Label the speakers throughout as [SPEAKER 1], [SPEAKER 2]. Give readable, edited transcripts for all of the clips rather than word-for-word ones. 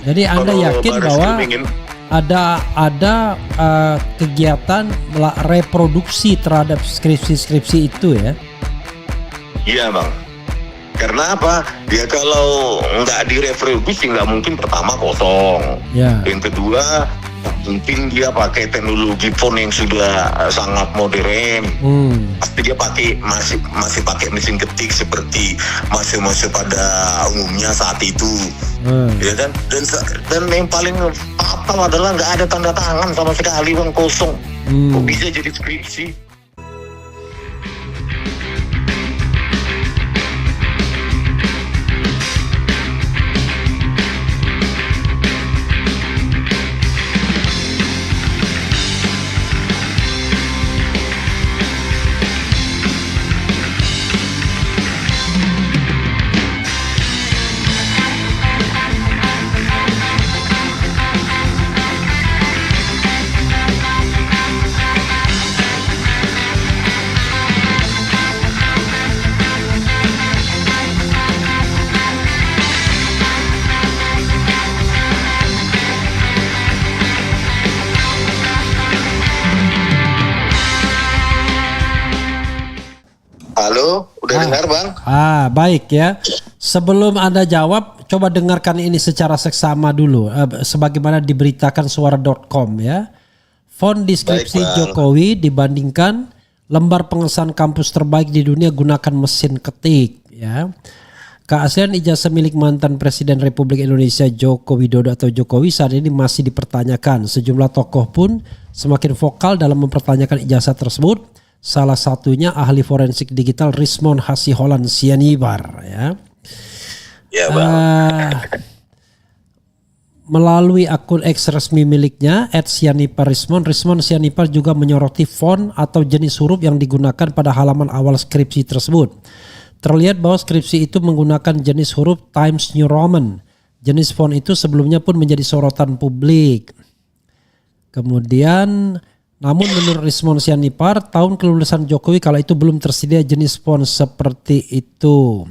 [SPEAKER 1] Jadi Anda yakin bahwa ada kegiatan reproduksi terhadap skripsi-skripsi itu ya?
[SPEAKER 2] Iya bang. Karena apa? Dia kalau nggak direproduksi nggak mungkin pertama kosong.
[SPEAKER 1] Ya.
[SPEAKER 2] Yang kedua mungkin dia pakai teknologi font yang sudah sangat modern. Pasti dia masih pakai mesin ketik seperti masih pada umumnya saat itu. Ya kan? Dan yang paling fatal adalah nggak ada tanda tangan sama sekali bang, kosong. Kok bisa jadi skripsi? Halo, udah dengar bang?
[SPEAKER 1] Baik ya. Sebelum Anda jawab, coba dengarkan ini secara seksama dulu. Sebagaimana diberitakan suara.com ya. Font deskripsi Jokowi dibandingkan lembar pengesahan kampus terbaik di dunia gunakan mesin ketik ya. Keaslian ijazah milik mantan Presiden Republik Indonesia Joko Widodo atau Jokowi saat ini masih dipertanyakan. Sejumlah tokoh pun semakin vokal dalam mempertanyakan ijazah tersebut. Salah satunya ahli forensik digital Rismon Hasiholan Sianibar ya.
[SPEAKER 2] Ya bang.
[SPEAKER 1] Melalui akun X resmi miliknya @Sianipar Rismon Sianipar juga menyoroti font atau jenis huruf yang digunakan pada halaman awal skripsi tersebut. Terlihat bahwa skripsi itu menggunakan jenis huruf Times New Roman. Jenis font itu sebelumnya pun menjadi sorotan publik. Kemudian namun menurut Rismon Sianipar, tahun kelulusan Jokowi kala itu belum tersedia jenis font seperti itu.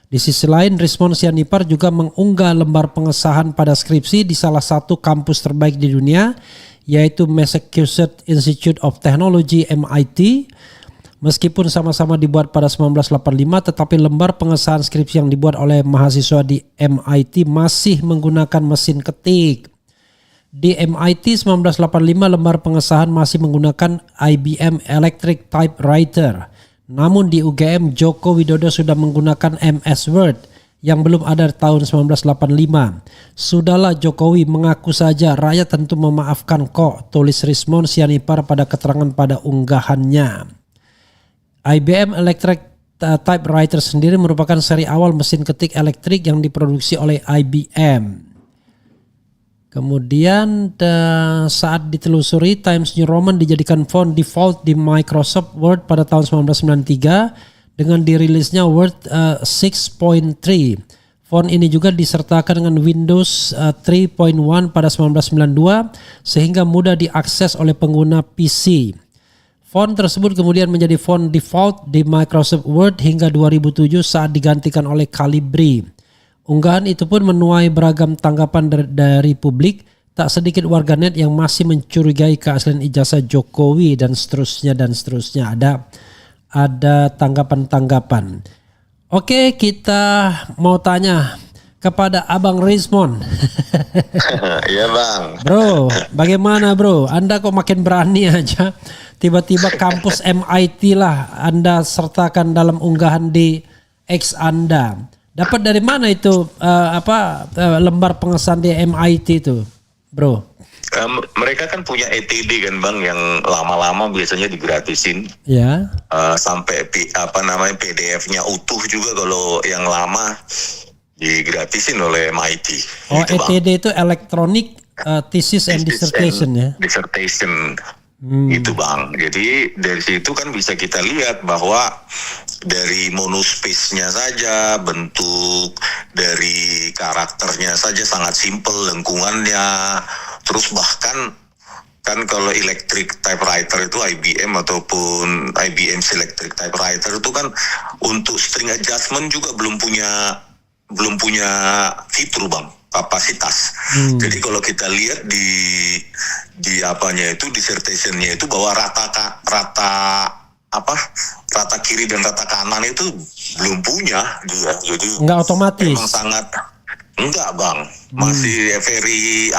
[SPEAKER 1] Di sisi lain, Rismon Sianipar juga mengunggah lembar pengesahan pada skripsi di salah satu kampus terbaik di dunia, yaitu Massachusetts Institute of Technology MIT. Meskipun sama-sama dibuat pada 1985, tetapi lembar pengesahan skripsi yang dibuat oleh mahasiswa di MIT masih menggunakan mesin ketik. Di MIT 1985 lembar pengesahan masih menggunakan IBM Electric Typewriter. Namun di UGM Joko Widodo sudah menggunakan MS Word yang belum ada tahun 1985. Sudahlah Jokowi, mengaku saja, rakyat tentu memaafkan kok, tulis Rismon Sianipar pada keterangan pada unggahannya. IBM Electric Typewriter sendiri merupakan seri awal mesin ketik elektrik yang diproduksi oleh IBM. Kemudian saat ditelusuri, Times New Roman dijadikan font default di Microsoft Word pada tahun 1993 dengan dirilisnya Word 6.3. Font ini juga disertakan dengan Windows 3.1 pada 1992 sehingga mudah diakses oleh pengguna PC. Font tersebut kemudian menjadi font default di Microsoft Word hingga 2007 saat digantikan oleh Calibri. Unggahan itu pun menuai beragam tanggapan dari publik. Tak sedikit warganet yang masih mencurigai keaslian ijazah Jokowi dan seterusnya dan seterusnya. Ada tanggapan-tanggapan. Oke, kita mau tanya kepada Abang Rismon.
[SPEAKER 2] Iya bang.
[SPEAKER 1] Bro, bagaimana bro? Anda kok makin berani aja. Tiba-tiba kampus MIT lah Anda sertakan dalam unggahan di X Anda. Dapat dari mana itu lembar pengesahan di MIT itu, bro?
[SPEAKER 2] Mereka kan punya ETD kan bang, yang lama-lama biasanya digratisin.
[SPEAKER 1] Ya.
[SPEAKER 2] Sampai PDF-nya utuh juga kalau yang lama digratisin oleh MIT.
[SPEAKER 1] Oh,
[SPEAKER 2] gitu,
[SPEAKER 1] ETD bang. Itu Electronic Thesis and Dissertation ya.
[SPEAKER 2] Dissertation. Itu bang. Jadi dari situ kan bisa kita lihat bahwa dari monospace-nya saja, bentuk dari karakternya saja sangat simple, lengkungannya, terus bahkan kan kalau electric typewriter itu IBM ataupun IBM Electric Typewriter itu kan untuk string adjustment juga belum punya fitur bang. kapasitas. Jadi kalau kita lihat di apanya itu dissertation-nya itu bahwa rata kiri dan rata kanan itu belum punya dia. Jadi
[SPEAKER 1] nggak otomatis.
[SPEAKER 2] memang sangat enggak bang, masih very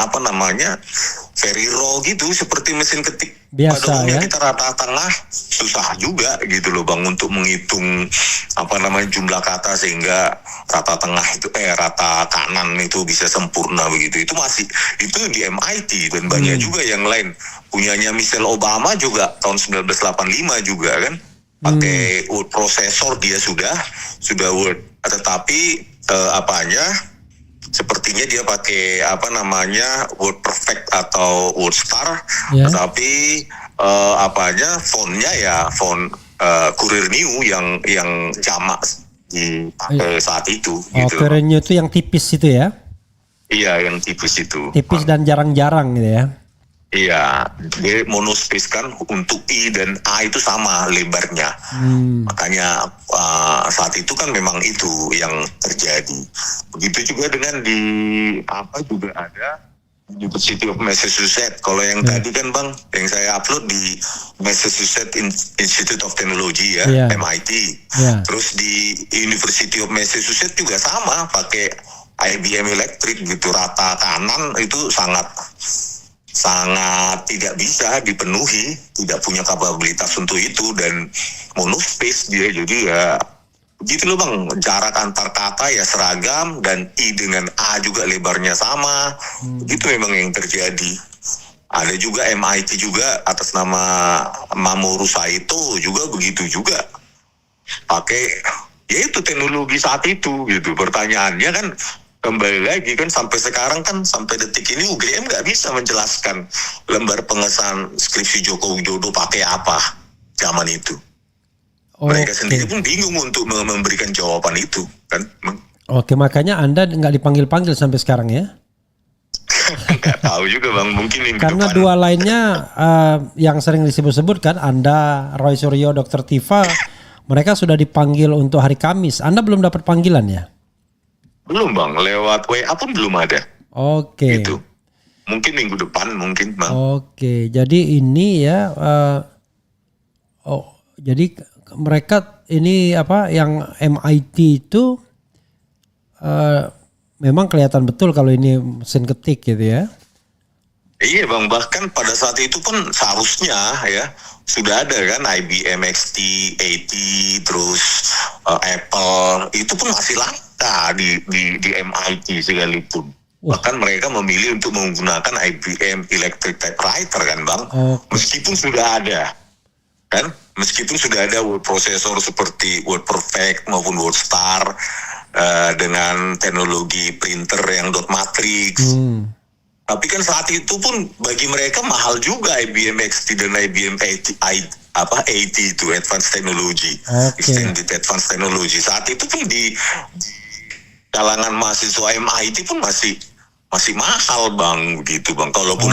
[SPEAKER 2] raw gitu, seperti mesin ketik
[SPEAKER 1] biasa
[SPEAKER 2] pada umumnya
[SPEAKER 1] ya.
[SPEAKER 2] kita rata tengah susah juga gitu loh bang untuk menghitung jumlah kata sehingga rata tengah itu rata kanan itu bisa sempurna begitu. Itu di MIT dan banyak juga yang lain. Punyanya Michelle Obama juga tahun 1985 juga kan pakai word processor, dia sudah Word, tetapi sepertinya dia pakai Word Perfect atau Word Star, tetapi fontnya ya font Courier New yang jamak dipakai saat itu. Gitu
[SPEAKER 1] Courier New itu yang tipis itu ya?
[SPEAKER 2] Iya, yang tipis itu.
[SPEAKER 1] Tipis dan jarang-jarang gitu ya?
[SPEAKER 2] Iya, dia monospace kan untuk I dan A itu sama lebarnya. Makanya saat itu kan memang itu yang terjadi. Begitu juga dengan juga ada University of Massachusetts. Kalau yang tadi kan bang, yang saya upload di Massachusetts Institute of Technology ya, MIT. Terus di University of Massachusetts juga sama, pakai IBM Electric gitu. Rata kanan itu sangat tidak bisa dipenuhi, tidak punya kapabilitas untuk itu, dan monospace dia. Jadi ya gitu loh bang, jarak antar kata ya seragam, dan I dengan A juga lebarnya sama. Itu memang yang terjadi. Ada juga MIT juga atas nama Mamoru Saito juga begitu juga, pakai yaitu teknologi saat itu gitu. Pertanyaannya kan kembali lagi kan, sampai sekarang kan, sampai detik ini UGM nggak bisa menjelaskan lembar pengesahan skripsi Joko Widodo pakai apa zaman itu. Mereka sendiri pun bingung untuk memberikan jawaban itu kan.
[SPEAKER 1] Oke, makanya Anda nggak dipanggil-panggil sampai sekarang ya?
[SPEAKER 2] Nggak tahu juga bang, mungkin minggu
[SPEAKER 1] karena
[SPEAKER 2] depan.
[SPEAKER 1] Dua lainnya yang sering disebut-sebut kan, Anda, Roy Suryo, Dr. Tifa, mereka sudah dipanggil untuk hari Kamis. Anda belum dapat panggilan ya?
[SPEAKER 2] Belum bang, lewat WA pun belum ada.
[SPEAKER 1] Oke.
[SPEAKER 2] Gitu. Mungkin minggu depan mungkin bang.
[SPEAKER 1] Oke, jadi ini ya, jadi mereka ini yang MIT itu memang kelihatan betul kalau ini mesin ketik gitu ya.
[SPEAKER 2] Iya bang, bahkan pada saat itu pun seharusnya ya sudah ada kan IBM XT, AT, terus Apple, itu pun masih langka di MIT sekalipun. Bahkan mereka memilih untuk menggunakan IBM Electric Typewriter kan bang, meskipun sudah ada kan, meskipun sudah ada word processor seperti Word Perfect maupun Word Star dengan teknologi printer yang dot matrix. Tapi kan saat itu pun bagi mereka mahal juga IBM XT dan IBM AT itu Advanced Technology, Extended Advanced Technology. Saat itu pun di kalangan mahasiswa MIT pun masih mahal bang, gitu bang. Kalaupun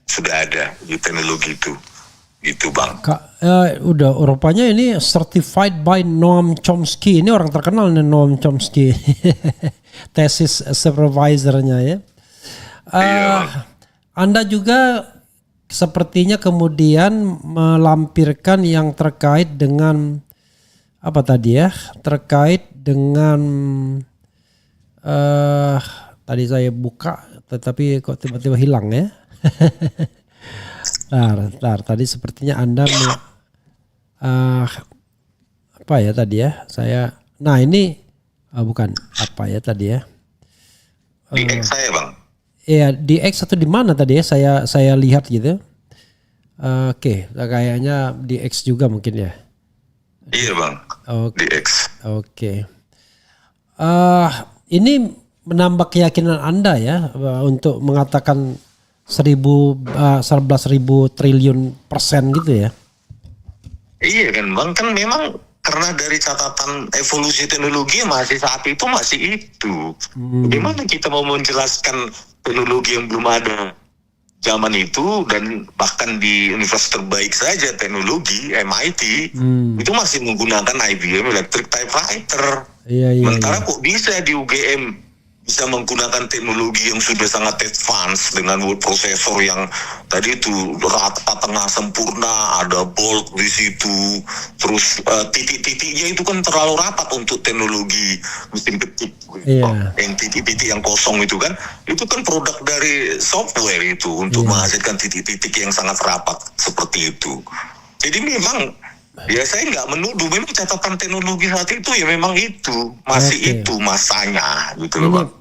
[SPEAKER 2] sudah ada di teknologi itu, gitu bang.
[SPEAKER 1] Udah rupanya ini certified by Noam Chomsky. Ini orang terkenal nih, Noam Chomsky. Tesis supervisornya ya. Anda juga sepertinya kemudian melampirkan yang terkait dengan apa tadi ya? Terkait dengan tadi saya buka, tetapi kok tiba-tiba hilang ya? Bentar, tadi sepertinya Anda apa ya tadi ya? Ini bukan apa ya tadi ya?
[SPEAKER 2] Di X saya bang.
[SPEAKER 1] Iya, di X atau di mana tadi ya? Saya lihat gitu. Oke, kayaknya di X juga mungkin ya.
[SPEAKER 2] Iya bang. Di X.
[SPEAKER 1] Oke. Ini menambah keyakinan Anda ya untuk mengatakan 11.000 triliun persen gitu ya?
[SPEAKER 2] Iya kan bang, kan memang karena dari catatan evolusi teknologi saat itu masih itu. Bagaimana kita mau menjelaskan teknologi yang belum ada zaman itu, dan bahkan di universitas terbaik saja teknologi MIT itu masih menggunakan IBM Electric Typewriter. Sementara kok bisa di UGM bisa menggunakan teknologi yang sudah sangat advance dengan word processor yang tadi itu rata tengah sempurna, ada bold di situ, terus titik-titiknya itu kan terlalu rapat untuk teknologi mesin ketik, yang titik-titik yang kosong itu kan produk dari software itu untuk menghasilkan titik-titik yang sangat rapat seperti itu. Jadi memang ya saya nggak menuduh, memang catatan teknologi saat itu ya memang itu masih itu masanya gitu loh Bang.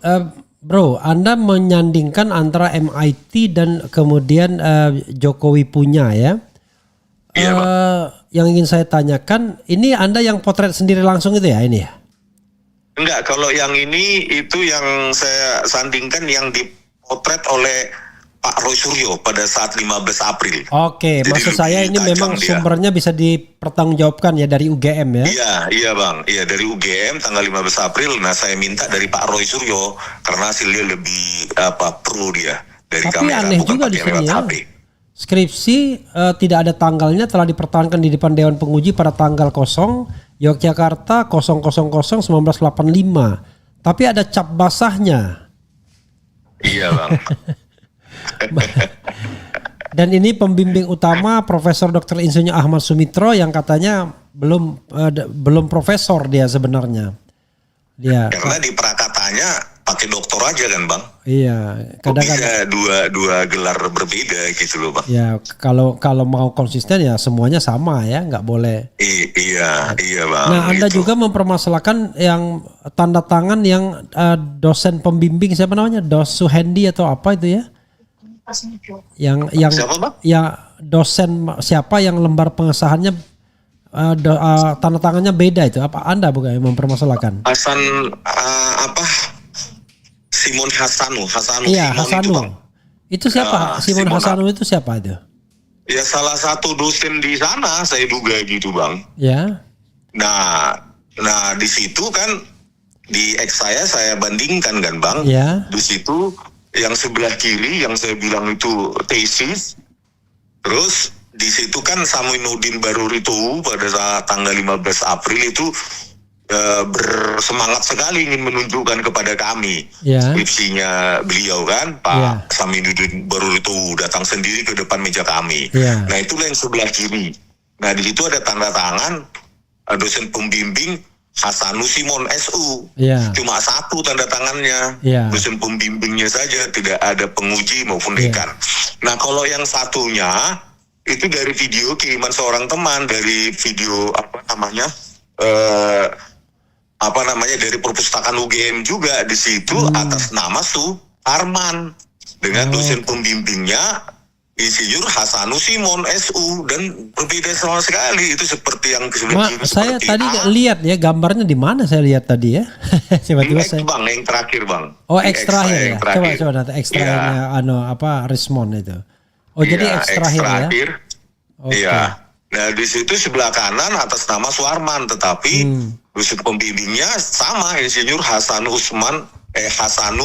[SPEAKER 1] Bro, Anda menyandingkan antara MIT dan kemudian Jokowi punya ya.
[SPEAKER 2] Iya Bang.
[SPEAKER 1] Yang ingin saya tanyakan, ini Anda yang potret sendiri langsung itu ya ini ya?
[SPEAKER 2] Enggak, kalau yang ini itu yang saya sandingkan yang dipotret oleh Pak Roy Suryo pada saat 15 April.
[SPEAKER 1] Oke, maksud saya ini memang sumbernya bisa dipertanggungjawabkan ya dari UGM ya?
[SPEAKER 2] Iya Bang, iya dari UGM tanggal 15 April. Nah saya minta dari Pak Roy Suryo karena hasilnya lebih pro dia dari
[SPEAKER 1] tapi
[SPEAKER 2] kamera.
[SPEAKER 1] Aneh juga di sini ya. Skripsi tidak ada tanggalnya, telah dipertahankan di depan Dewan Penguji pada tanggal 0 Yogyakarta 0001985. Tapi ada cap basahnya.
[SPEAKER 2] Iya Bang.
[SPEAKER 1] Dan ini pembimbing utama Profesor Dr. Insinyur Ahmad Sumitro yang katanya belum profesor dia sebenarnya. Dia
[SPEAKER 2] karena di prakatanya pakai doktor aja kan Bang.
[SPEAKER 1] Iya,
[SPEAKER 2] kadang-kadang bisa dua gelar berbeda gitu loh Bang.
[SPEAKER 1] Ya kalau mau konsisten ya semuanya sama ya, nggak boleh.
[SPEAKER 2] Iya Bang.
[SPEAKER 1] Nah Anda juga mempermasalahkan yang tanda tangan yang dosen pembimbing siapa namanya, Dos Suhendi atau apa itu ya? Yang
[SPEAKER 2] siapa Bang?
[SPEAKER 1] Ya dosen siapa yang lembar pengesahannya tanda tangannya beda itu, apa Anda bukan yang mempermasalahkan?
[SPEAKER 2] Simon Hasanu.
[SPEAKER 1] Iya, Hasanu. Itu siapa? Simon Hasanu itu siapa itu?
[SPEAKER 2] Ya salah satu dosen di sana saya duga gitu Bang.
[SPEAKER 1] Ya.
[SPEAKER 2] Nah di situ kan di X saya bandingkan kan Bang.
[SPEAKER 1] Ya.
[SPEAKER 2] Di situ yang sebelah kiri yang saya bilang itu tesis. Terus di situ kan Saminuddin Barurito pada saat tanggal 15 April itu bersemangat sekali ingin menunjukkan kepada kami skripsinya beliau kan Pak Saminuddin Barurito datang sendiri ke depan meja kami. Nah itulah yang sebelah kiri. Nah di situ ada tanda tangan dosen pembimbing Hasanu Simon SU. Cuma satu tanda tangannya, dosen pembimbingnya saja, tidak ada penguji maupun dekan. Nah kalau yang satunya itu dari video kiriman seorang teman, dari video dari perpustakaan UGM juga. Di situ atas nama Arman dengan dosen pembimbingnya Insinyur Hasanu Simon SU, dan berbeda sama sekali. Itu seperti yang
[SPEAKER 1] saya tadi lihat ya gambarnya di mana saya lihat tadi ya. Tiba-tiba
[SPEAKER 2] Bang, yang terakhir Bang.
[SPEAKER 1] Oh X terakhir ya. Coba nanti X terakhirnya Rismon itu. Oh jadi X terakhir ya.
[SPEAKER 2] Iya. Nah di situ sebelah kanan atas nama Suarman, tetapi dosen pembimbingnya sama Insinyur Hasanu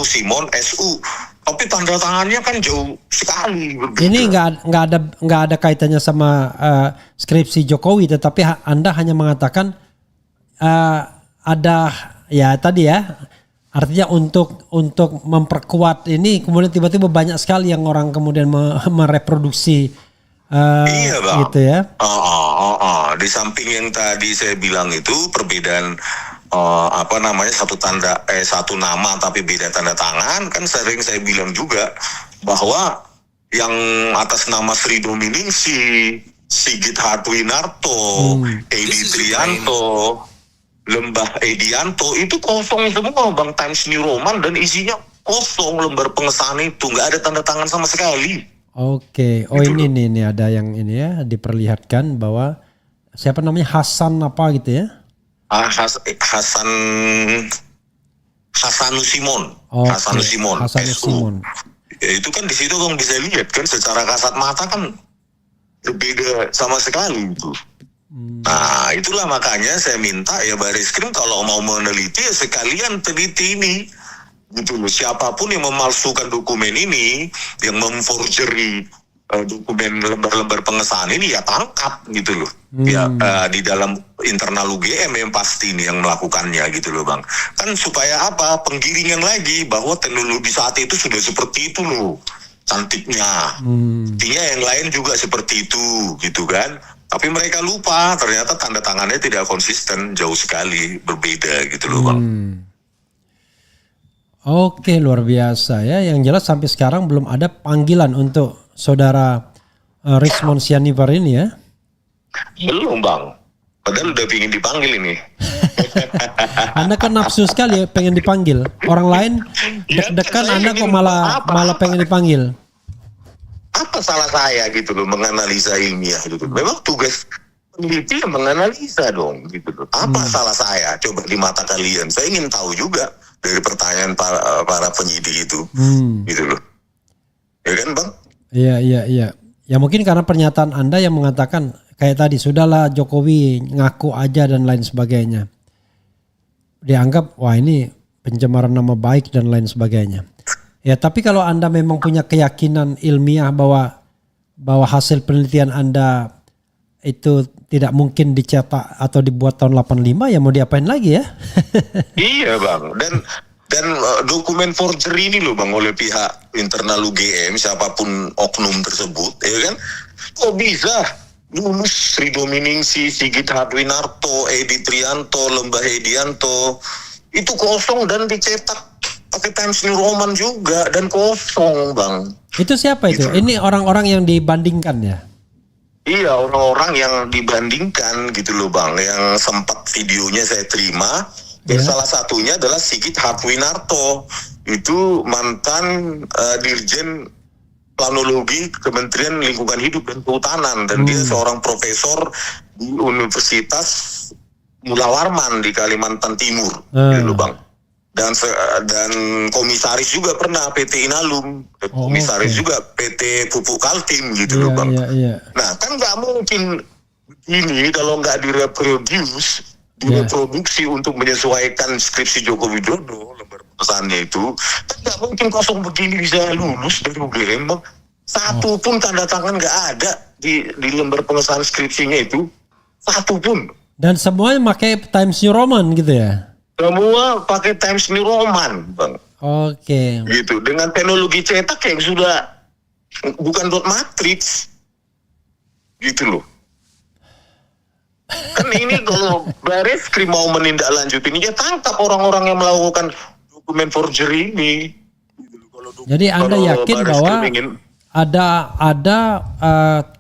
[SPEAKER 2] Simon SU. Tapi tanda tangannya kan jauh sekali berbeda. Ini
[SPEAKER 1] nggak ada kaitannya sama skripsi Jokowi, tetapi Anda hanya mengatakan ada ya tadi ya, artinya untuk memperkuat ini, kemudian tiba-tiba banyak sekali yang orang kemudian mereproduksi
[SPEAKER 2] iya Bang.
[SPEAKER 1] Gitu ya.
[SPEAKER 2] Di samping yang tadi saya bilang itu perbedaan satu nama tapi beda tanda tangan, kan sering saya bilang juga bahwa yang atas nama Sri Dominingsi, Sigit Hartwinarto, Edi Trianto, Lembah Edianto itu kosong semua Bang, Times New Roman, dan isinya kosong lembar pengesahan itu, nggak ada tanda tangan sama sekali. Gitu
[SPEAKER 1] ini ada yang ini ya diperlihatkan bahwa siapa namanya Hasan apa gitu ya? Hasanu Simon. Hasanu Simon. Ya, itu kan di situ kan bisa lihat kan secara kasat mata kan berbeda sama sekali itu. Nah itulah makanya saya minta ya Barisskrim kalau mau meneliti ya sekalian teliti ini. Gitu loh, siapapun yang memalsukan dokumen ini, yang memforgery
[SPEAKER 2] dokumen lembar-lembar pengesahan ini ya tangkap gitu loh. Ya di dalam internal UGM yang pasti nih yang melakukannya gitu loh Bang. Kan supaya apa? Penggiringan lagi bahwa teknologi saat itu sudah seperti itu loh. Cantiknya. Artinya yang lain juga seperti itu gitu kan. Tapi mereka lupa ternyata tanda tangannya tidak konsisten, jauh sekali berbeda gitu loh Bang.
[SPEAKER 1] Oke, luar biasa ya. Yang jelas sampai sekarang belum ada panggilan untuk saudara Rismond Sianipar ini ya.
[SPEAKER 2] Belum Bang. Padahal udah pingin dipanggil ini.
[SPEAKER 1] Anda kan nafsu sekali ya pengen dipanggil. Orang lain deg-degan, Anda kok malah pengen dipanggil.
[SPEAKER 2] Apa salah saya gitu loh menganalisa ilmiah gitu. Memang tugas peneliti yang menganalisa dong gitu loh. Apa salah saya? Coba di mata kalian. Saya ingin tahu juga dari pertanyaan para penyidik itu. Gitu loh. Ya kan Bang?
[SPEAKER 1] Iya. Ya mungkin karena pernyataan Anda yang mengatakan kayak tadi, sudahlah Jokowi ngaku aja dan lain sebagainya. Dianggap wah ini pencemaran nama baik dan lain sebagainya. Ya tapi kalau Anda memang punya keyakinan ilmiah bahwa hasil penelitian Anda itu tidak mungkin dicetak atau dibuat tahun 85, ya mau diapain lagi ya?
[SPEAKER 2] Iya Bang. Dan dokumen forgery ini loh Bang oleh pihak internal UGM, siapapun oknum tersebut, ya kan? Kok bisa lulus Rido Miningsi, Sigit Hadwinarto, Edi Trianto, Lembah Hedianto itu kosong dan dicetak pakai Times New Roman juga dan kosong Bang.
[SPEAKER 1] Itu siapa itu? Ini orang-orang yang dibandingkan ya?
[SPEAKER 2] Iya, orang-orang yang dibandingkan gitu loh Bang, yang sempat videonya saya terima. Salah satunya adalah Sigit Hadwinarto, itu mantan Dirjen Planologi Kementerian Lingkungan Hidup dan Kehutanan, dan dia seorang profesor di Universitas Mula Warman di Kalimantan Timur, gitu Bang. Dan komisaris juga pernah PT Inalum, komisaris juga PT Pupuk Kaltim gitu loh Bang. Nah kan nggak mungkin ini kalau nggak direproduksi untuk menyesuaikan skripsi Joko Widodo, lembar pesannya itu, kan nggak mungkin kosong begini bisa lulus dari UGM Bang. Satu pun tanda tangan nggak ada di lembar pengesahan skripsinya itu, satu pun.
[SPEAKER 1] Dan semuanya pakai Times New Roman gitu ya?
[SPEAKER 2] Semua pakai Times New Roman Bang.
[SPEAKER 1] Oke.
[SPEAKER 2] Gitu, dengan teknologi cetak yang sudah bukan dot matrix, gitu loh. Kan ini kalau Barreskrim mau menindaklanjuti ini, ya tangkap orang-orang yang melakukan dokumen forgery ini.
[SPEAKER 1] Jadi Anda yakin bahwa ada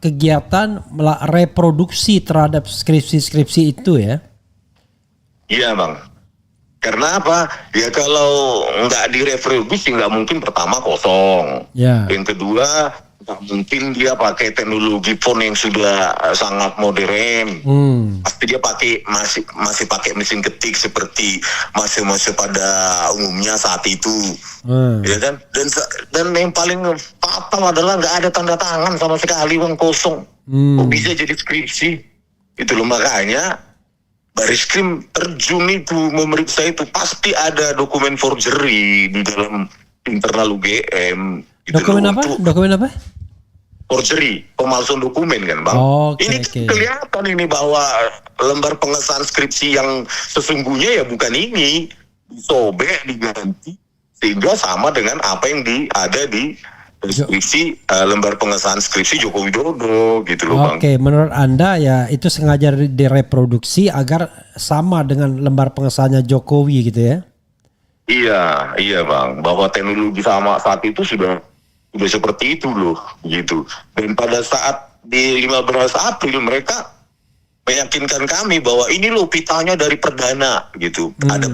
[SPEAKER 1] kegiatan reproduksi terhadap skripsi-skripsi itu ya? Iya
[SPEAKER 2] Bang. Karena apa? Ya kalau nggak direproduksi nggak mungkin pertama kosong. Yang kedua nggak mungkin dia pakai teknologi font yang sudah sangat modern. Pasti dia masih pakai mesin ketik seperti masih pada umumnya saat itu, ya kan? Dan yang paling fatal adalah nggak ada tanda tangan sama sekali, Bang, kosong. Kok bisa jadi skripsi? Itu loh, makanya Barreskrim terjun itu memeriksa itu, pasti ada dokumen forgery di dalam internal UGM.
[SPEAKER 1] Dokumen apa? Dokumen apa?
[SPEAKER 2] Forgery, pemalsuan dokumen kan Bang. Ini kelihatan ini bahwa lembar pengesahan skripsi yang sesungguhnya ya bukan ini, disobek, diganti, sehingga sama dengan apa yang ada di skripsi lembar pengesahan skripsi Joko Widodo gitu loh Bang.
[SPEAKER 1] Menurut Anda ya itu sengaja direproduksi agar sama dengan lembar pengesahannya Jokowi gitu ya?
[SPEAKER 2] Iya Bang, bahwa teknologi sama saat itu sudah seperti itu loh gitu. Dan pada saat di 15 April mereka meyakinkan kami bahwa ini loh pitanya dari Perdana gitu. Ada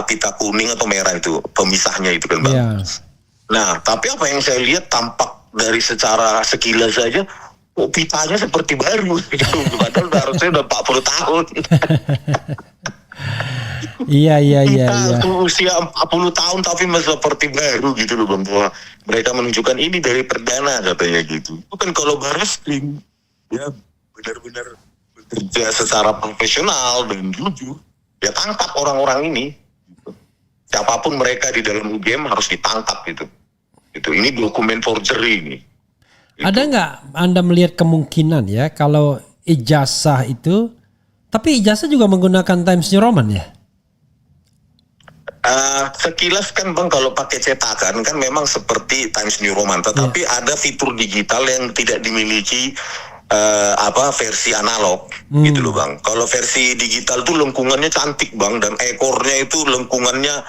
[SPEAKER 2] pita kuning atau merah itu pemisahnya itu kan Bang. Nah, tapi apa yang saya lihat tampak dari secara sekilas saja, kok pitanya seperti baru gitu. Padahal harusnya udah 40 tahun. Iya. Usia 40 tahun tapi masih seperti baru gitu loh Bang. Bahwa mereka menunjukkan ini dari Perdana katanya gitu. Itu kan kalau Barreskrim ya benar-benar bekerja secara profesional dan jujur, ya tangkap orang-orang ini. Gitu. Siapapun mereka di dalam UGM harus ditangkap gitu. Ini dokumen forgery ini.
[SPEAKER 1] Ada nggak Anda melihat kemungkinan ya kalau ijazah itu, tapi ijazah juga menggunakan Times New Roman ya?
[SPEAKER 2] Sekilas kan Bang, kalau pakai cetakan kan memang seperti Times New Roman, tetapi ada fitur digital yang tidak dimiliki versi analog gitu loh Bang. Kalau versi digital tuh lengkungannya cantik Bang, dan ekornya itu lengkungannya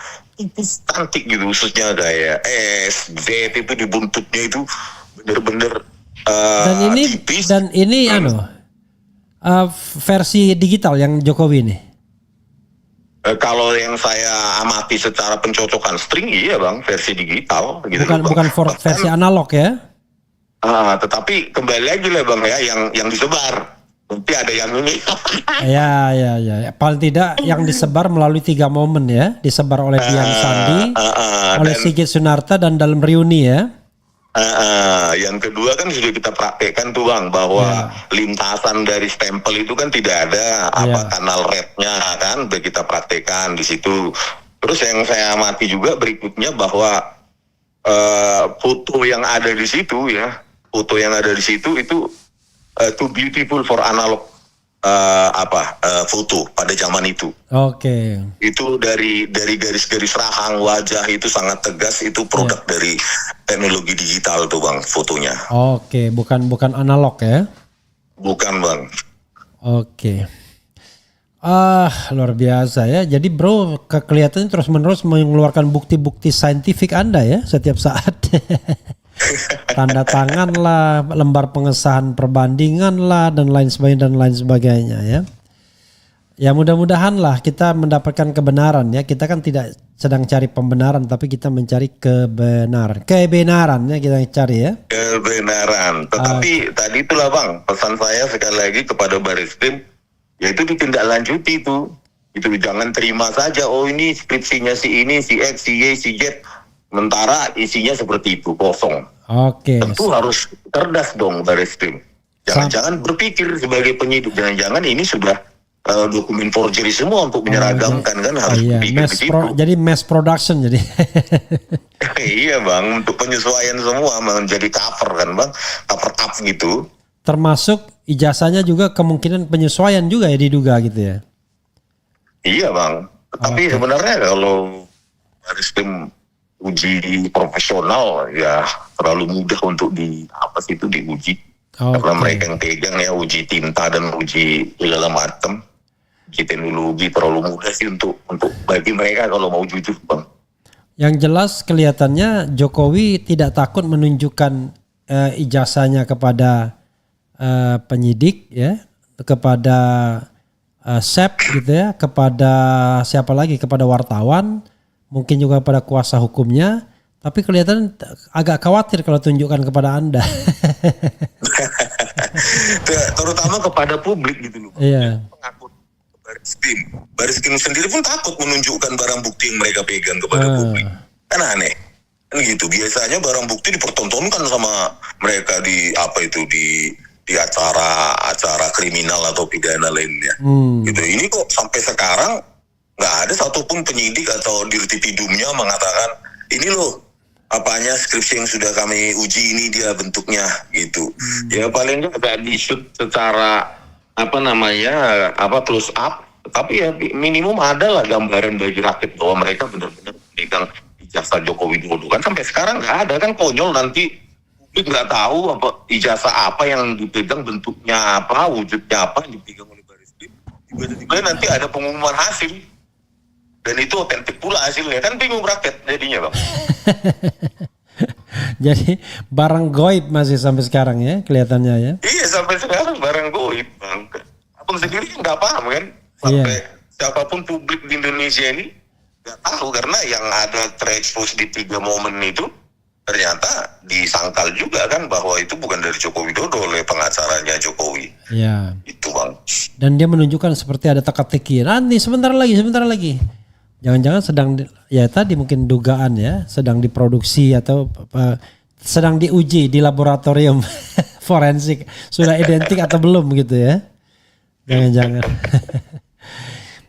[SPEAKER 2] cantik gitu, khususnya kayak S, Z itu di buntutnya itu bener-bener tipis.
[SPEAKER 1] Dan ini versi digital yang Jokowi ini.
[SPEAKER 2] Kalau yang saya amati secara pencocokan string, iya Bang, versi digital gitu.
[SPEAKER 1] Bukan versi analog ya?
[SPEAKER 2] Tetapi kembali lagi lah Bang ya, yang disebar. Nanti ada yang ini.
[SPEAKER 1] Ya. Paling tidak yang disebar melalui 3 momen ya. Disebar oleh Dian Sandi, oleh Sigit Sunarta, dan dalam reuni ya.
[SPEAKER 2] Yang kedua kan sudah kita praktekkan tuh Bang, bahwa lintasan dari stempel itu kan tidak ada kanal rednya kan, udah kita praktekkan di situ. Terus yang saya amati juga berikutnya bahwa foto yang ada di situ ya, itu too beautiful for analog foto pada zaman itu.
[SPEAKER 1] Oke.
[SPEAKER 2] Itu dari garis-garis rahang wajah itu sangat tegas, itu produk dari teknologi digital tuh Bang fotonya.
[SPEAKER 1] Oke, bukan analog ya?
[SPEAKER 2] Bukan Bang.
[SPEAKER 1] Oke. Luar biasa ya. Jadi bro, kelihatan terus-menerus mengeluarkan bukti-bukti saintifik Anda ya setiap saat. Tanda tangan lah, lembar pengesahan perbandingan lah, dan lain sebagainya ya. Ya mudah-mudahan lah kita mendapatkan kebenaran ya. Kita kan tidak sedang cari pembenaran, tapi kita mencari kebenaran ya, kita cari ya.
[SPEAKER 2] Kebenaran. Tetapi tadi itulah Bang, pesan saya sekali lagi kepada Bareskrim, yaitu ditindaklanjuti itu. Itu jangan terima saja, oh ini skripsinya si ini, si X, si Y, si Z. Sementara isinya seperti itu, kosong.
[SPEAKER 1] Oke.
[SPEAKER 2] Tentu harus cerdas dong Bareskrim. Jangan-jangan berpikir sebagai penyidik, jangan-jangan ini sudah dokumen forgery semua untuk menyeragamkan kan, harus berpikir di situ.
[SPEAKER 1] Jadi mass production jadi.
[SPEAKER 2] Iya Bang, untuk penyesuaian semua menjadi cover kan Bang, cover up gitu.
[SPEAKER 1] Termasuk ijazahnya juga kemungkinan penyesuaian juga ya diduga gitu ya. Iya
[SPEAKER 2] Bang, tapi sebenarnya kalau Bareskrim uji profesional ya terlalu mudah untuk diuji. Karena mereka yang pegang ya uji tinta dan uji segala macam, uji teknologi terlalu mudah sih untuk bagi mereka kalau mau jujur Bang.
[SPEAKER 1] Yang jelas kelihatannya Jokowi tidak takut menunjukkan ijazahnya kepada penyidik ya, kepada SEP gitu ya, kepada siapa lagi, kepada wartawan, mungkin juga pada kuasa hukumnya, tapi kelihatan agak khawatir kalau tunjukkan kepada Anda.
[SPEAKER 2] Terutama kepada publik gitu loh.
[SPEAKER 1] Iya.
[SPEAKER 2] Pengaku Bareskrim sendiri pun takut menunjukkan barang bukti yang mereka pegang kepada publik. Kan aneh. Kan gitu. Biasanya barang bukti dipertontonkan sama mereka di acara kriminal atau pidana lainnya. Gitu. Ini kok sampai sekarang nggak ada satupun penyidik atau dirtipidumnya mengatakan ini loh skripsi yang sudah kami uji, ini dia bentuknya gitu. Ya paling nggak di shoot secara close up, tapi ya minimum ada lah gambaran bagi rakyat bahwa mereka benar-benar memegang ijazah Joko Widodo. Kan sampai sekarang nggak ada, kan konyol, nanti publik nggak tahu ijazah apa yang dipegang, bentuknya apa, wujudnya apa yang dipegang oleh Bareskrim. Tiba-tiba nanti ada pengumuman hasil. Dan itu otentik pula hasilnya, kan bingung rakyat jadinya Bang.
[SPEAKER 1] Jadi barang goib masih sampai sekarang ya kelihatannya ya.
[SPEAKER 2] Iya sampai sekarang barang goib Bang. Abang sendiri kan nggak paham kan, sampai siapapun publik di Indonesia ini nggak tahu, karena yang ada terekspos di 3 momen itu ternyata disangkal juga kan bahwa itu bukan dari Joko Widodo oleh pengacaranya Jokowi.
[SPEAKER 1] Iya.
[SPEAKER 2] Itu Bang.
[SPEAKER 1] Dan dia menunjukkan seperti ada teka-teki. Nanti sebentar lagi. Jangan-jangan tadi mungkin dugaan ya, sedang diproduksi atau sedang diuji di laboratorium forensik. Sudah identik atau belum gitu ya. Jangan-jangan.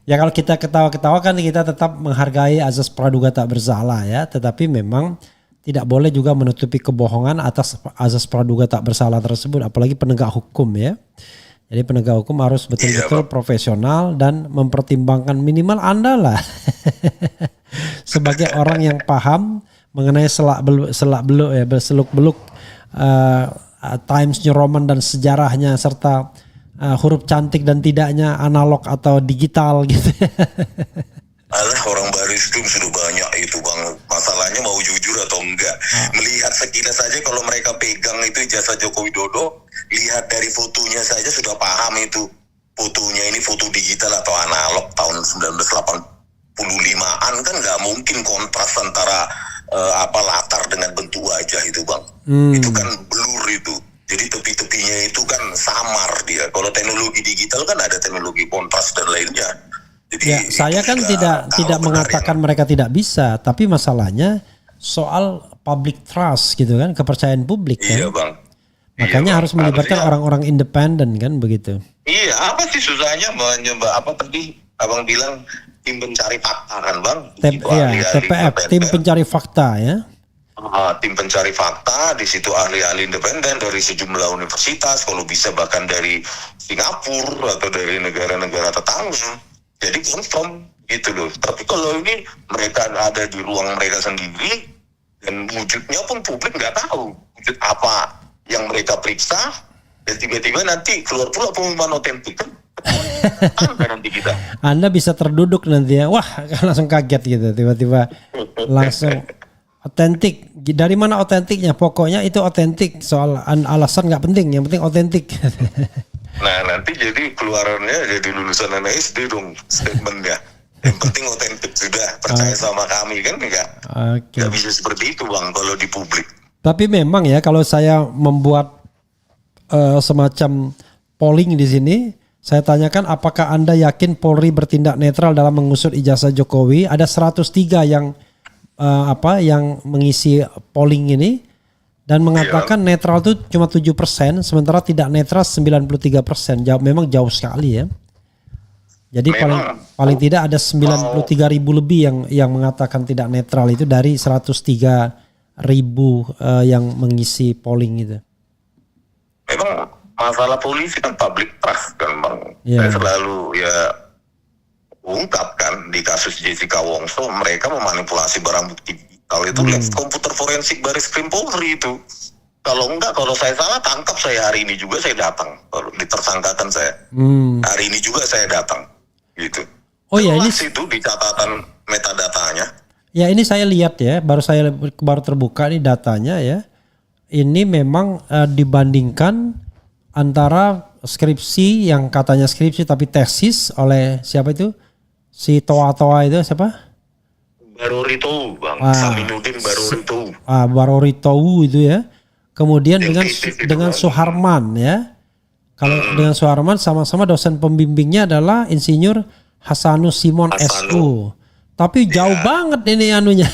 [SPEAKER 1] Ya kalau kita ketawa-ketawa kan kita tetap menghargai azas praduga tak bersalah ya. Tetapi memang tidak boleh juga menutupi kebohongan atas azas praduga tak bersalah tersebut, apalagi penegak hukum ya. Jadi penegak hukum harus betul-betul profesional dan mempertimbangkan minimal Anda lah sebagai orang yang paham mengenai seluk-beluk Times New Roman dan sejarahnya serta huruf cantik dan tidaknya analog atau digital gitu.
[SPEAKER 2] Alah, orang baris krim sudah banyak itu bang. Masalahnya mau jujur atau enggak. Melihat sekilas saja kalau mereka pegang itu ijazah Joko Widodo, lihat dari fotonya saja sudah paham itu. Fotonya ini foto digital atau analog tahun 1985-an kan nggak mungkin kontras antara latar dengan bentuk wajah itu bang. Itu kan blur itu. Jadi tepi-tepinya itu kan samar dia. Kalau teknologi digital kan ada teknologi kontras dan lainnya. Jadi
[SPEAKER 1] ya, saya kan tidak mengatakan mereka tidak bisa, tapi masalahnya soal public trust gitu kan, kepercayaan publik kan.
[SPEAKER 2] Iya bang.
[SPEAKER 1] Makanya
[SPEAKER 2] iya,
[SPEAKER 1] harus melibatkan orang-orang independen kan begitu.
[SPEAKER 2] Iya, apa sih susahnya apa tadi abang bilang tim pencari fakta kan bang?
[SPEAKER 1] TPF, tim pencari fakta ya.
[SPEAKER 2] Tim pencari fakta, di situ ahli-ahli independen dari sejumlah universitas, kalau bisa bahkan dari Singapura atau dari negara-negara tetangga. Jadi confirm gitu loh. Tapi kalau ini mereka ada di ruang mereka sendiri dan wujudnya pun publik nggak tahu wujud apa yang mereka periksa, dan tiba-tiba nanti keluar pula pengumuman otentik kan. Nanti kita.
[SPEAKER 1] Anda bisa terduduk nanti ya. Wah, langsung kaget gitu. Tiba-tiba langsung otentik. Dari mana otentiknya? Pokoknya itu otentik. Soal alasan nggak penting. Yang penting otentik.
[SPEAKER 2] Nah nanti jadi keluarannya jadi lulusan anak SD dong statementnya. Yang penting otentik sudah, percaya sama kami kan enggak. Nggak bisa seperti itu bang kalau di publik.
[SPEAKER 1] Tapi memang ya kalau saya membuat semacam polling di sini, saya tanyakan apakah Anda yakin Polri bertindak netral dalam mengusut ijazah Jokowi? Ada 103 yang yang mengisi polling ini dan mengatakan netral itu cuma 7%, sementara tidak netral 93%. Memang jauh sekali ya. Jadi paling tidak ada 93.000 lebih yang mengatakan tidak netral itu dari 103.000 yang mengisi polling itu.
[SPEAKER 2] Memang masalah polisi kan public trust kan bang. Saya selalu ungkapkan di kasus Jessica Wongso mereka memanipulasi barang bukti digital itu lihat komputer forensik Baris Krim Polri itu. Kalau enggak, kalau saya salah tangkap saya hari ini juga saya datang. Kalau ditersangkakan saya hari ini juga saya datang gitu. Oh ya, ini itu di catatan metadatanya.
[SPEAKER 1] Ya ini saya lihat ya, baru terbuka nih datanya ya. Ini memang dibandingkan antara skripsi yang katanya skripsi tapi tesis oleh siapa itu? Si Toa itu siapa?
[SPEAKER 2] Barorito bang, Saminuddin Barorito.
[SPEAKER 1] Barorito itu ya. Kemudian dengan Suharman ya. Kalau dengan Suharman sama-sama dosen pembimbingnya adalah Insinyur Hasanus Simon SU. Tapi jauh banget ini anunya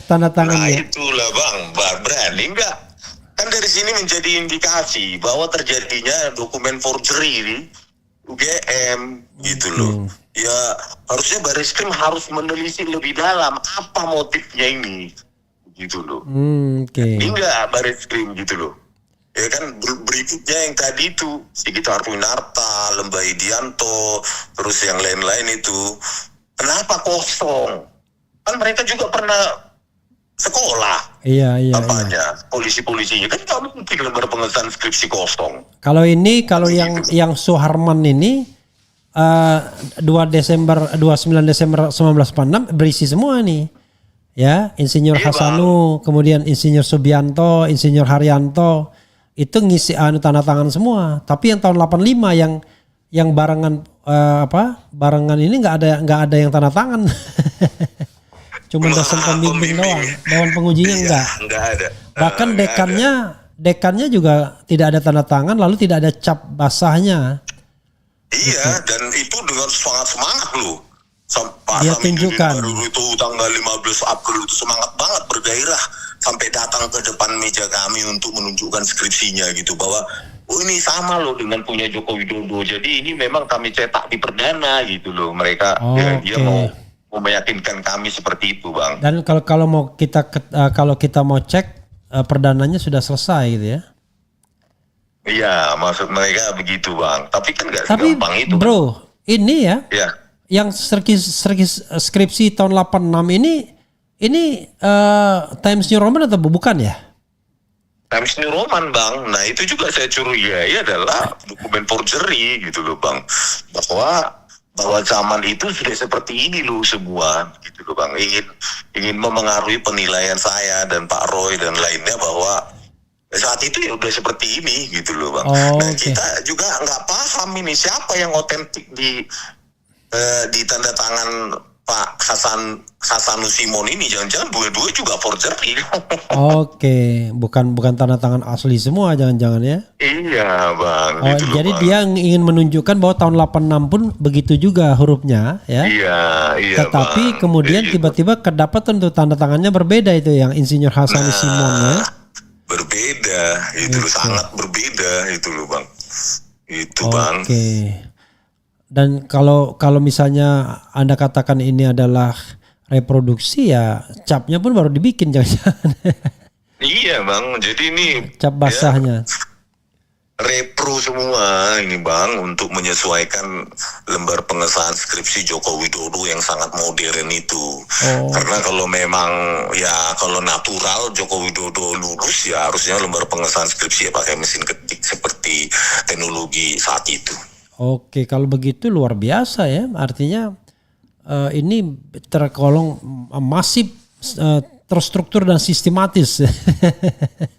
[SPEAKER 1] tanda tangannya.
[SPEAKER 2] Nah itulah bang, berani enggak? Kan dari sini menjadi indikasi bahwa terjadinya dokumen forgery ini UGM gitu loh. Ya harusnya Baris Krim harus menelisik lebih dalam apa motifnya ini gitu loh. Enggak Baris Krim gitu loh. Ya kan berikutnya yang tadi itu Sigit Harwinarta, Lembayi Dianto, terus yang lain-lain itu kenapa kosong? Kan mereka juga pernah sekolah. Iya. Polisi-polisinya kan nggak mungkin lembar pengesahan skripsi kosong.
[SPEAKER 1] Kalau yang Suharman ini 29 Desember 1946 berisi semua nih. Ya, Insinyur Hasanu, kemudian Insinyur Subianto, Insinyur Haryanto itu ngisi tanda tangan semua. Tapi yang tahun 85 yang barengan ini nggak ada yang tanda tangan. Cuma dosen pembimbing doang, dewan pengujinya enggak ada. Bahkan dekannya juga tidak ada tanda tangan, lalu tidak ada cap basahnya.
[SPEAKER 2] Iya, dan itu dengan semangat loh.
[SPEAKER 1] Dia tunjukkan.
[SPEAKER 2] Baru itu tanggal 15 April itu semangat banget bergairah sampai datang ke depan meja kami untuk menunjukkan skripsinya gitu bahwa ini sama loh dengan punya Joko Widodo. Jadi ini memang kami cetak di perdana gitu loh. Mereka dia mau meyakinkan kami seperti itu, Bang.
[SPEAKER 1] Dan kalau kita mau cek perdananya sudah selesai gitu ya.
[SPEAKER 2] Iya, maksud mereka begitu, Bang. Tapi kan nggak
[SPEAKER 1] Tapi
[SPEAKER 2] segampang itu.
[SPEAKER 1] bro, ini ya,
[SPEAKER 2] Ya.
[SPEAKER 1] yang skripsi tahun 86 ini Times New Roman atau bukan ya?
[SPEAKER 2] Times New Roman, Bang. Nah, itu juga saya curigai adalah dokumen forgery gitu loh, Bang. Bahwa zaman itu sudah seperti ini loh semua gitu loh, Bang. Ingin memengaruhi penilaian saya dan Pak Roy dan lainnya bahwa saat itu ya udah seperti ini gitu loh, Bang. Nah, kita juga nggak paham ini siapa yang otentik di tanda tangan Pak Hasanusi Simon ini. Jangan-jangan dua-dua juga forgery.
[SPEAKER 1] Oke, bukan tanda tangan asli semua jangan-jangan ya?
[SPEAKER 2] Iya, Bang.
[SPEAKER 1] Oh,
[SPEAKER 2] gitu loh,
[SPEAKER 1] jadi
[SPEAKER 2] Bang.
[SPEAKER 1] dia ingin menunjukkan bahwa tahun 86 pun begitu juga hurufnya ya.
[SPEAKER 2] Iya,
[SPEAKER 1] Tetapi
[SPEAKER 2] Bang.
[SPEAKER 1] kemudian
[SPEAKER 2] Gitu.
[SPEAKER 1] tiba-tiba kedapatan tuh tanda tangannya berbeda itu yang Insinyur Hasanusi Simon ya.
[SPEAKER 2] Berbeda, itu loh, sangat berbeda itu loh, Bang. Itu, Bang.
[SPEAKER 1] Oke. Dan kalau misalnya Anda katakan ini adalah reproduksi ya capnya pun baru dibikin jangan-jangan.
[SPEAKER 2] Iya, Bang. Jadi ini
[SPEAKER 1] Cap basahnya.
[SPEAKER 2] repro semua ini, Bang, untuk menyesuaikan lembar pengesahan skripsi Joko Widodo yang sangat modern itu. Karena kalau memang kalau natural Joko Widodo lulus ya harusnya lembar pengesahan skripsi ya pakai mesin ketik seperti teknologi saat itu.
[SPEAKER 1] Oke, kalau begitu luar biasa ya. Artinya ini tergolong masif, terstruktur dan sistematis.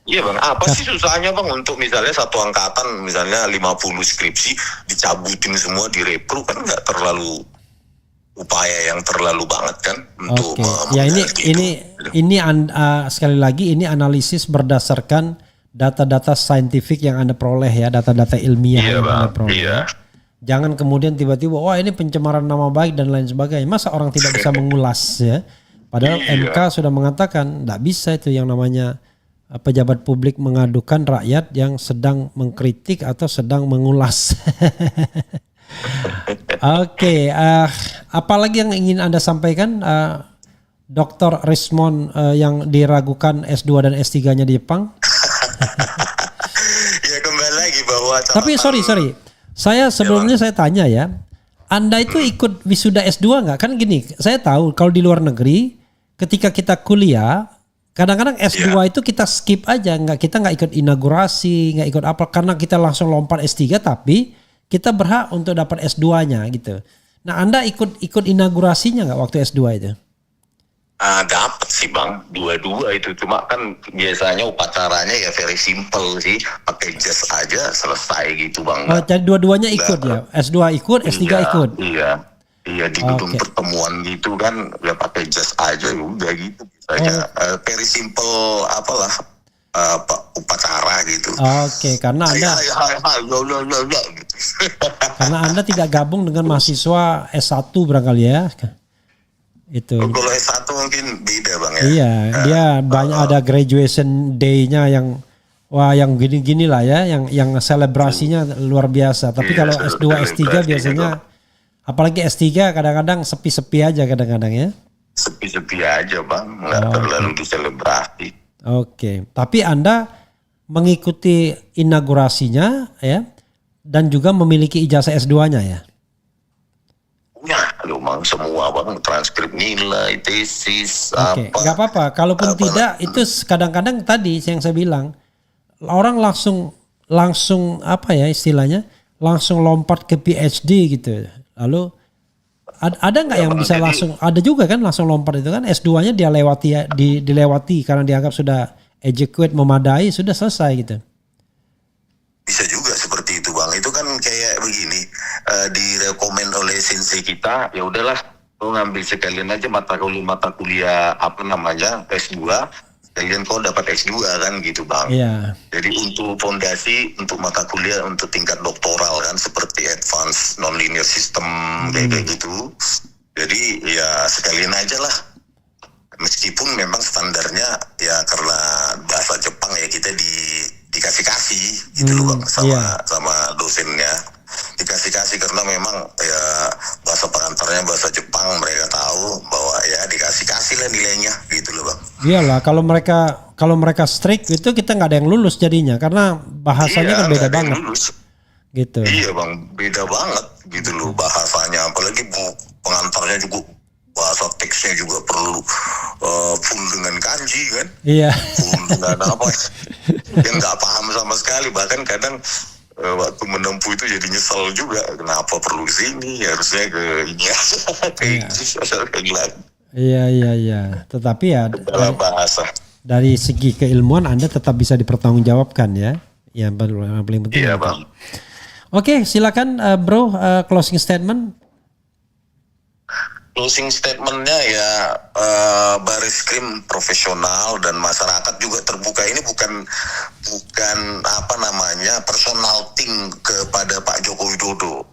[SPEAKER 2] Iya, Bang, apa sih susahnya, Bang, untuk misalnya satu angkatan misalnya 50 skripsi dicabutin semua direpro, kan nggak terlalu upaya yang terlalu banget kan untuk
[SPEAKER 1] ya ini sekali lagi ini analisis berdasarkan data-data saintifik yang Anda peroleh ya, data-data ilmiah yang Anda peroleh.
[SPEAKER 2] Iya.
[SPEAKER 1] Jangan kemudian tiba-tiba wah ini pencemaran nama baik dan lain sebagainya. Masa orang tidak bisa mengulas ya? Padahal MK sudah mengatakan tidak bisa itu yang namanya pejabat publik mengadukan rakyat yang sedang mengkritik atau sedang mengulas. Oke, apalagi yang ingin Anda sampaikan, Dr. Rismond yang diragukan S2 dan S3-nya di Jepang?
[SPEAKER 2] Ya kembali lagi bahwa.
[SPEAKER 1] Tapi sorry, saya sebelumnya saya tanya ya, Anda itu ikut wisuda S2 nggak? Kan gini, saya tahu kalau di luar negeri, ketika kita kuliah, kadang-kadang S2 itu kita skip aja, kita nggak ikut inaugurasi, nggak ikut apa, karena kita langsung lompat S3, tapi kita berhak untuk dapat S2-nya gitu. Nah, Anda ikut inaugurasinya nggak waktu S2 itu?
[SPEAKER 2] Dapat sih, Bang, dua-dua itu. Cuma kan biasanya upacaranya ya very simple sih, pakai jas aja selesai gitu, Bang.
[SPEAKER 1] Oh, jadi dua-duanya ikut ya? S2 ikut, S3 ikut?
[SPEAKER 2] Iya, di gedung pertemuan gitu kan, ya pakai jas aja udah gitu biasanya. Very simple upacara gitu.
[SPEAKER 1] Oke, karena Anda
[SPEAKER 2] gitu.
[SPEAKER 1] Karena Anda tidak gabung dengan mahasiswa S1 barangkali ya. Itu.
[SPEAKER 2] Kalau S1 mungkin beda, Bang ya.
[SPEAKER 1] Iya, dia banyak ada graduation day-nya yang gini-gini lah ya, yang selebrasinya luar biasa. Tapi kalau S2, S3 biasanya apalagi S3 kadang-kadang sepi-sepi aja kadang-kadang ya.
[SPEAKER 2] Sepi-sepi aja, Bang, nggak terlalu diselebrasi.
[SPEAKER 1] Oke, tapi Anda mengikuti inaugurasinya ya, dan juga memiliki ijazah S2-nya ya?
[SPEAKER 2] Ya, Bang, semua, Bang, transkrip nilai, tesis,
[SPEAKER 1] Oke, nggak apa-apa. Kalaupun tidak, itu kadang-kadang tadi yang saya bilang, orang langsung apa ya istilahnya, langsung lompat ke PhD gitu. Lalu ada nggak yang bisa langsung? Ada juga kan langsung lompat itu kan S2-nya dia dilewati karena dianggap sudah adequate, memadai, sudah selesai gitu.
[SPEAKER 2] Bisa juga seperti itu, Bang. Itu kan kayak begini, direkomend oleh sensei kita, ya udahlah, lo ngambil sekalian aja mata kuliah S2, sekalian kau dapat S2 kan gitu, Bang.
[SPEAKER 1] Iya.
[SPEAKER 2] Jadi untuk fondasi, untuk mata kuliah, untuk tingkat doktoral kan seperti advanced non-linear system kayak gitu. Jadi ya sekalian aja lah. Meskipun memang standarnya ya karena bahasa Jepang ya kita dikasih gitu loh, Bang, sama dosennya. dikasih karena memang ya bahasa pengantarnya bahasa Jepang, mereka tahu bahwa ya dikasih lah nilainya gitu loh Bang.
[SPEAKER 1] Iyalah, kalau mereka strict itu kita nggak ada yang lulus jadinya karena bahasanya kan beda banget. Gitu.
[SPEAKER 2] Iya Bang, beda banget gitu loh bahasanya, apalagi pengantarnya juga bahasa teksnya juga perlu full dengan kanji kan.
[SPEAKER 1] Iya.
[SPEAKER 2] Full dengan apa yang nggak paham sama sekali, bahkan kadang waktu menempuh itu jadi nyesel juga, kenapa perlu sini, harusnya ke ini aja, ke lagi.
[SPEAKER 1] Iya. Tetapi ya
[SPEAKER 2] dalam bahasa.
[SPEAKER 1] Dari segi keilmuan Anda tetap bisa dipertanggungjawabkan ya. Yang paling penting.
[SPEAKER 2] Iya Bang.
[SPEAKER 1] Oke, silakan Bro, closing statement.
[SPEAKER 2] Closing statementnya ya Bariskrim profesional dan masyarakat juga terbuka. Ini bukan apa namanya personal thing kepada Pak Joko Widodo,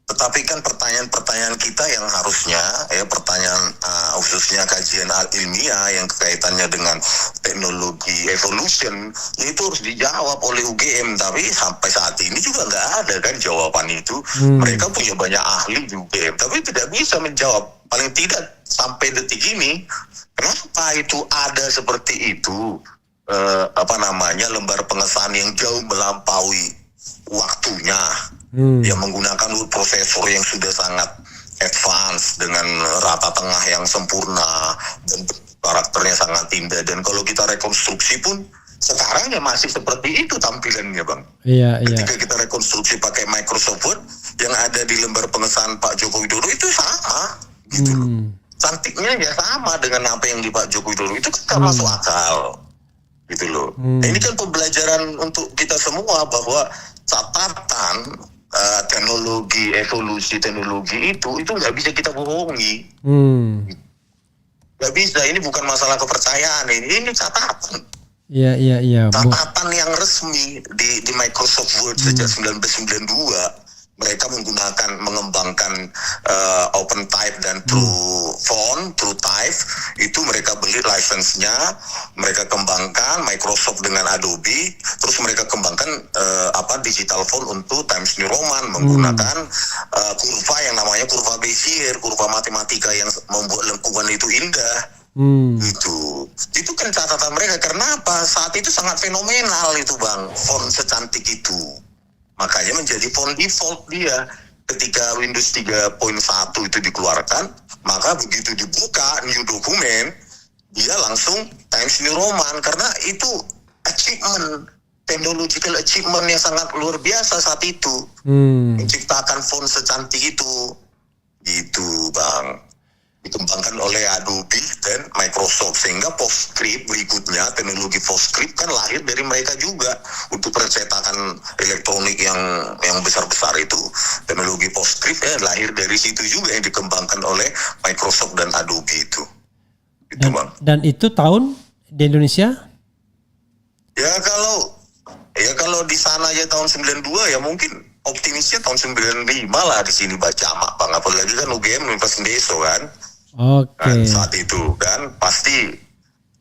[SPEAKER 2] tetapi kan pertanyaan-pertanyaan kita yang harusnya ya pertanyaan khususnya kajian ilmiah yang kaitannya dengan teknologi evolution itu harus dijawab oleh UGM, tapi sampai saat ini juga nggak ada kan jawaban itu. Mereka punya banyak ahli di UGM tapi tidak bisa menjawab, paling tidak sampai detik ini. Kenapa itu ada seperti itu, lembar pengesahan yang jauh melampaui waktunya, yang menggunakan prosesor yang sudah sangat advance dengan rata tengah yang sempurna dan karakternya sangat indah, dan kalau kita rekonstruksi pun sekarang ya masih seperti itu tampilannya Bang.
[SPEAKER 1] Iya.
[SPEAKER 2] Ketika kita rekonstruksi pakai Microsoft Word, yang ada di lembar pengesahan Pak Joko Widodo itu sama gitu loh. Cantiknya ya sama dengan apa yang di Pak Joko Widodo, itu kan gak masuk akal gitu loh. Nah, ini kan pembelajaran untuk kita semua bahwa catatan evolusi teknologi itu nggak bisa kita bohongi. Nggak bisa, ini bukan masalah kepercayaan, ini catatan.
[SPEAKER 1] Iya.
[SPEAKER 2] Catatan yang resmi di Microsoft Word sejak 1992. Mereka mengembangkan OpenType dan TrueType, itu mereka beli license-nya, mereka kembangkan Microsoft dengan Adobe, terus mereka kembangkan digital font untuk Times New Roman menggunakan kurva yang namanya kurva Bezier, kurva matematika yang membuat lengkungan itu indah. Itu kan catatan mereka. Karena apa? Saat itu sangat fenomenal itu Bang, font secantik itu. Makanya menjadi font default dia. Ketika Windows 3.1 itu dikeluarkan, maka begitu dibuka new dokumen, dia langsung Times New Roman, karena itu achievement, technological achievement yang sangat luar biasa saat itu. Menciptakan font secantik itu. Gitu Bang. Dikembangkan oleh Adobe dan Microsoft, sehingga PostScript berikutnya, teknologi PostScript kan lahir dari mereka juga untuk percetakan elektronik yang besar-besar itu. Teknologi PostScript lahir dari situ juga, yang dikembangkan oleh Microsoft dan Adobe itu. Itu Bang.
[SPEAKER 1] Dan itu tahun di Indonesia?
[SPEAKER 2] Ya kalau di sana ya tahun 92, ya mungkin optimisnya tahun 95 lah di sini baca mak Bang. Apalagi kan UGM Universitas Deso kan.
[SPEAKER 1] Oke.
[SPEAKER 2] Saat itu kan pasti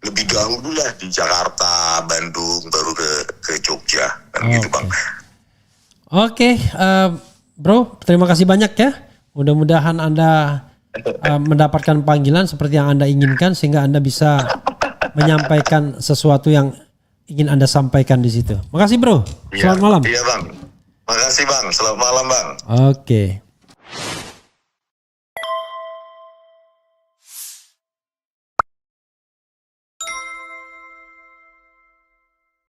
[SPEAKER 2] lebih dahulu lah di Jakarta, Bandung, baru ke Jogja kan gitu Bang.
[SPEAKER 1] Oke, Bro, terima kasih banyak ya. Mudah-mudahan Anda mendapatkan panggilan seperti yang Anda inginkan, sehingga Anda bisa menyampaikan sesuatu yang ingin Anda sampaikan di situ. Makasih Bro. Selamat malam.
[SPEAKER 2] Iya Bang. Makasih Bang. Selamat malam Bang.
[SPEAKER 1] Oke.